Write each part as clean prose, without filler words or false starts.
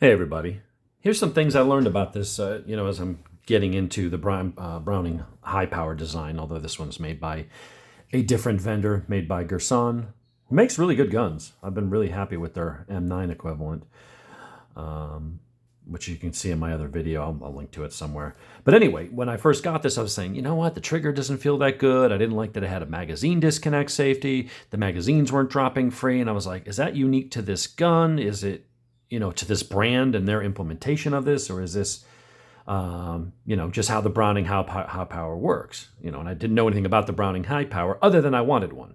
Hey everybody. Here's some things I learned about this, as I'm getting into the Browning high power design, although this one's made by a different vendor, made by Gerson, who makes really good guns. I've been really happy with their M9 equivalent, which you can see in my other video. I'll link to it somewhere. But anyway, when I first got this, I was saying, you know what, the trigger doesn't feel that good. I didn't like that it had a magazine disconnect safety. The magazines weren't dropping free. And I was like, is that unique to this gun? Is it to this brand and their implementation of this, or is this, just how the Browning high power works? And I didn't know anything about the Browning high power other than I wanted one.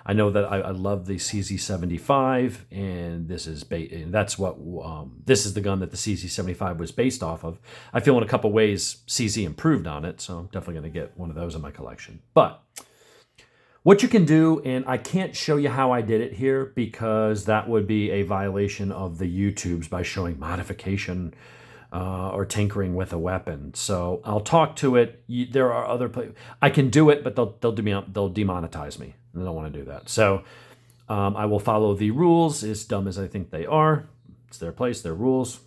I know that I love the CZ75, and this is this is the gun that the CZ75 was based off of. I feel in a couple ways CZ improved on it, so I'm definitely going to get one of those in my collection. But what you can do, and I can't show you how I did it here because that would be a violation of the YouTubes by showing modification or tinkering with a weapon. So I'll talk to it. There are other places I can do it, but they'll demonetize me. I don't want to do that. So I will follow the rules, as dumb as I think they are. It's their place, their rules.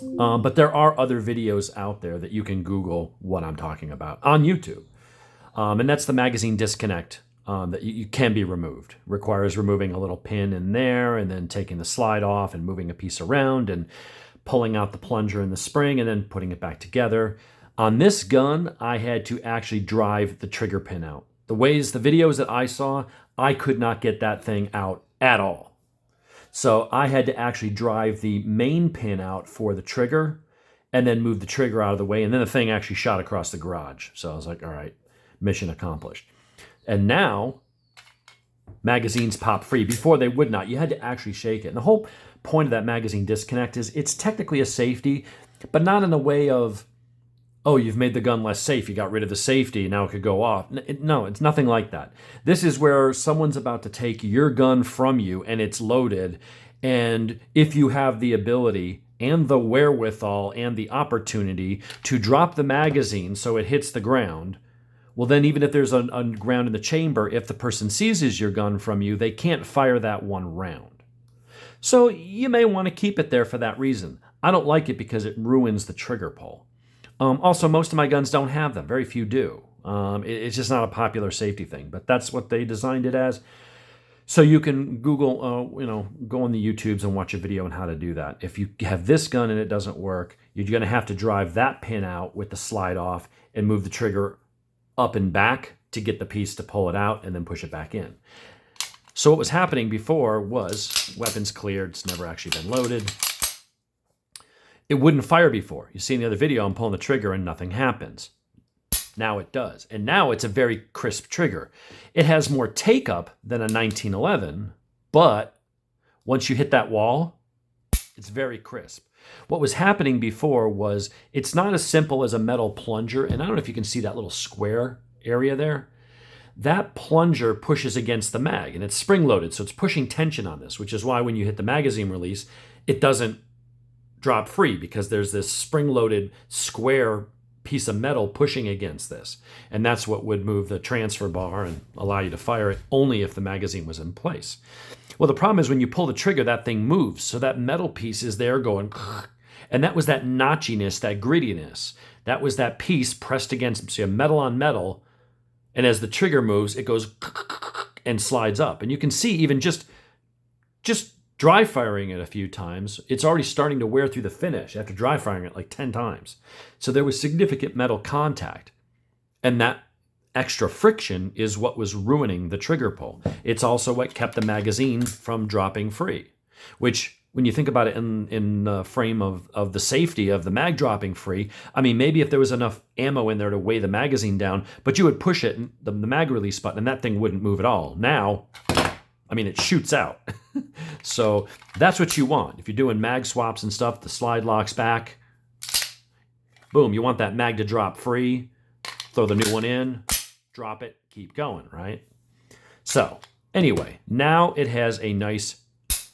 But there are other videos out there that you can Google what I'm talking about on YouTube. And that's the magazine disconnect. That you can be removed. Requires removing a little pin in there and then taking the slide off and moving a piece around and pulling out the plunger and the spring and then putting it back together. On this gun, I had to actually drive the trigger pin out. The videos that I saw, I could not get that thing out at all. So I had to actually drive the main pin out for the trigger and then move the trigger out of the way. And then the thing actually shot across the garage. So I was like, all right, mission accomplished. And now, magazines pop free. Before they would not. You had to actually shake it. And the whole point of that magazine disconnect is it's technically a safety, but not in a way of, oh, you've made the gun less safe. You got rid of the safety. Now it could go off. No, it's nothing like that. This is where someone's about to take your gun from you and it's loaded. And if you have the ability and the wherewithal and the opportunity to drop the magazine so it hits the ground, well, then even if there's a ground in the chamber, if the person seizes your gun from you, they can't fire that one round. So you may want to keep it there for that reason. I don't like it because it ruins the trigger pull. Also, most of my guns don't have them. Very few do. It's just not a popular safety thing, but that's what they designed it as. So you can Google, go on the YouTubes and watch a video on how to do that. If you have this gun and it doesn't work, you're going to have to drive that pin out with the slide off and move the trigger up and back to get the piece to pull it out and then push it back in. So what was happening before was weapons cleared. It's never actually been loaded. It wouldn't fire before. You see in the other video, I'm pulling the trigger and nothing happens. Now it does. And now it's a very crisp trigger. It has more take up than a 1911, but once you hit that wall, it's very crisp. What was happening before was it's not as simple as a metal plunger. And I don't know if you can see that little square area there. That plunger pushes against the mag and it's spring loaded. So it's pushing tension on this, which is why when you hit the magazine release, it doesn't drop free because there's this spring loaded square piece of metal pushing against this. And that's what would move the transfer bar and allow you to fire it only if the magazine was in place. Well, the problem is when you pull the trigger, that thing moves. So that metal piece is there going, and that was that notchiness, that grittiness. That was that piece pressed against, so you have metal on metal, and as the trigger moves, it goes and slides up. And you can see even just dry firing it a few times, it's already starting to wear through the finish after dry firing it like 10 times. So there was significant metal contact. And that extra friction is what was ruining the trigger pull. It's also what kept the magazine from dropping free, which when you think about it in the frame of the safety of the mag dropping free, I mean, maybe if there was enough ammo in there to weigh the magazine down, but you would push it, the mag release button, and that thing wouldn't move at all. Now, I mean, it shoots out. So that's what you want. If you're doing mag swaps and stuff, the slide locks back. Boom, you want that mag to drop free. Throw the new one in, drop it, keep going, right? So anyway, now it has a nice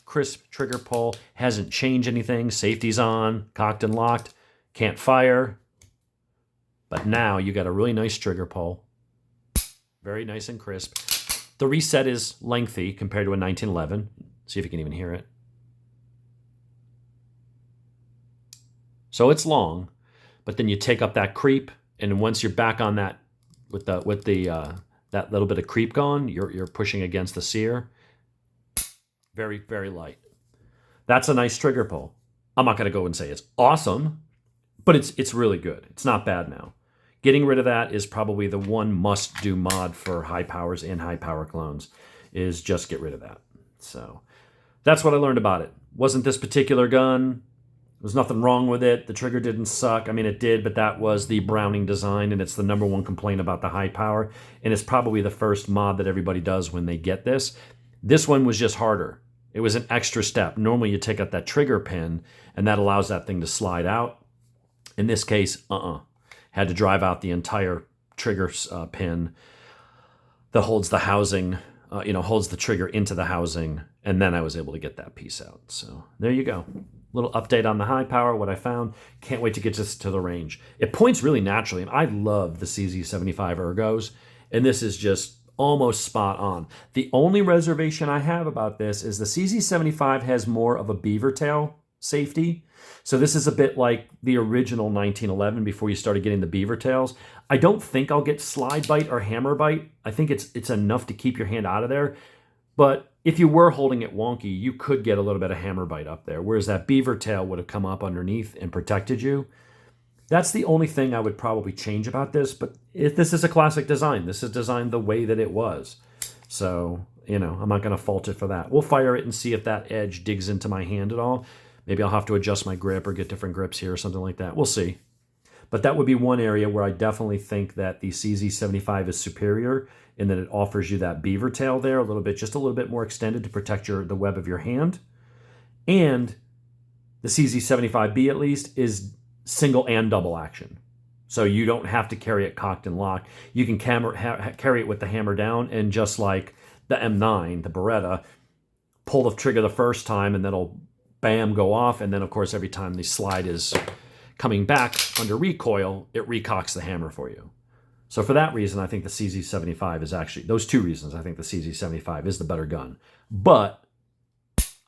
crisp trigger pull, hasn't changed anything. Safety's on, cocked and locked, can't fire. But now you got a really nice trigger pull. Very nice and crisp. The reset is lengthy compared to a 1911. See if you can even hear it. So it's long, but then you take up that creep, and once you're back on that with the that little bit of creep gone, you're pushing against the sear. Very, very light. That's a nice trigger pull. I'm not going to go and say it's awesome, but it's really good. It's not bad now. Getting rid of that is probably the one must-do mod for high powers and high power clones, is just get rid of that. So that's what I learned about it. Wasn't this particular gun. There's nothing wrong with it. The trigger didn't suck. I mean, it did, but that was the Browning design, and it's the #1 complaint about the high power, and it's probably the first mod that everybody does when they get this. This one was just harder. It was an extra step. Normally, you take out that trigger pin, and that allows that thing to slide out. In this case, had to drive out the entire trigger pin that holds the housing, holds the trigger into the housing, and then I was able to get that piece out. So there you go. Little update on the high power, what I found. Can't wait to get this to the range. It points really naturally, and I love the CZ75 ergos, and this is just almost spot on. The only reservation I have about this is the CZ75 has more of a beaver tail safety. So this is a bit like the original 1911 before you started getting the beaver tails. I don't think I'll get slide bite or hammer bite. I think it's enough to keep your hand out of there. But if you were holding it wonky, you could get a little bit of hammer bite up there, whereas that beaver tail would have come up underneath and protected you. That's the only thing I would probably change about this, but this is a classic design. This is designed the way that it was. So, I'm not going to fault it for that. We'll fire it and see if that edge digs into my hand at all. Maybe I'll have to adjust my grip or get different grips here or something like that. We'll see. But that would be one area where I definitely think that the CZ75 is superior in that it offers you that beaver tail there a little bit, just a little bit more extended to protect the web of your hand. And the CZ75B at least is single and double action. So you don't have to carry it cocked and locked. You can carry it with the hammer down, and just like the M9, the Beretta, pull the trigger the first time and then it'll bam, go off. And then, of course, every time the slide is coming back under recoil, it recocks the hammer for you. So for that reason, I think the CZ75 is actually, those two reasons, I think the CZ75 is the better gun. But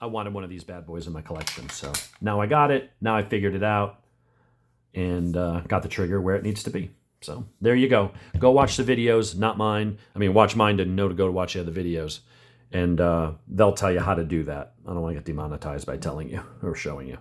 I wanted one of these bad boys in my collection. So now I got it. Now I figured it out and got the trigger where it needs to be. So there you go. Go watch the videos, not mine. I mean, watch mine to know to go to watch the other videos. And they'll tell you how to do that. I don't want to get demonetized by telling you or showing you.